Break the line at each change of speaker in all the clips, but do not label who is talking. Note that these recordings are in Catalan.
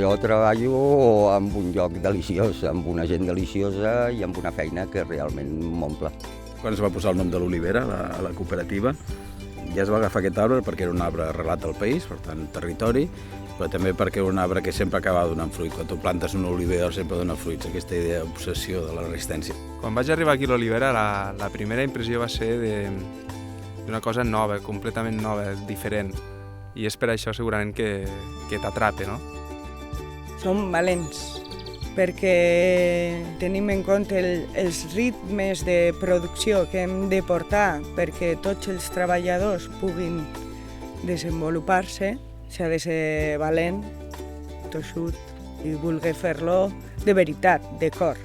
Jo treballo en un lloc deliciós, amb una gent deliciosa i amb una feina que realment m'omple.
Quan es va posar el nom de l'olivera a la cooperativa, ja es va agafar aquest arbre perquè era un arbre arrelat al país, per tant, territori, però també perquè era un arbre que sempre acabava donant fruit. Quan tu plantes una olivera sempre dona fruits, aquesta idea d'obsessió de la resistència.
Quan vaig arribar aquí a l'olivera, la primera impressió va ser d'una cosa nova, completament nova, diferent. I és per això segurament que t'atrapa, no?
Som valents, perquè tenim en compte els ritmes de producció que hem de portar perquè tots els treballadors puguin desenvolupar-se. S'ha de ser valent, tossut i voler fer-lo de veritat, de cor.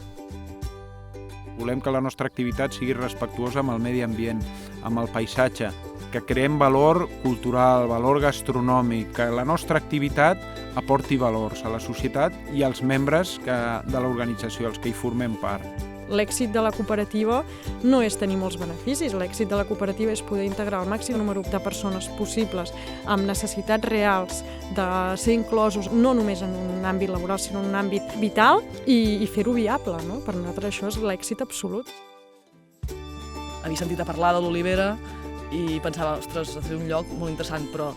Volem que la nostra activitat sigui respectuosa amb el medi ambient, amb el paisatge, que creem valor cultural, valor gastronòmic, que la nostra activitat aporti valors a la societat i als membres de l'organització, els que hi formem part.
L'èxit de la cooperativa no és tenir molts beneficis, l'èxit de la cooperativa és poder integrar el màxim número de persones possibles amb necessitats reals de ser inclosos no només en un àmbit laboral, sinó en un àmbit vital i fer-ho viable, no? Per nosaltres això és l'èxit absolut.
Havia sentit a parlar de l'olivera i pensava, ostres, ha de ser un lloc molt interessant, però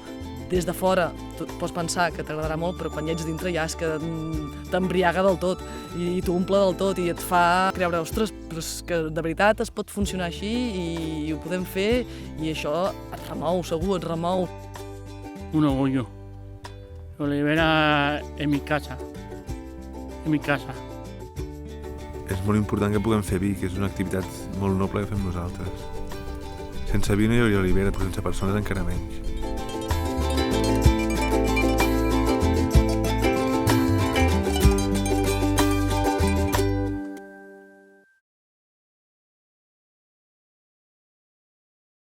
des de fora tu pots pensar que t'agradarà molt, però quan hi ets dintre ja és que t'embriaga del tot i t'omple del tot i et fa creure, ostres, però és que de veritat es pot funcionar així i ho podem fer i això et remou, segur, et remou.
Un orgullo. L'olivera en mi casa. En mi casa.
És molt important que puguem fer vi, que és una activitat molt noble que fem nosaltres. Sense vi no hi hauria olivera, però sense persones encara menys.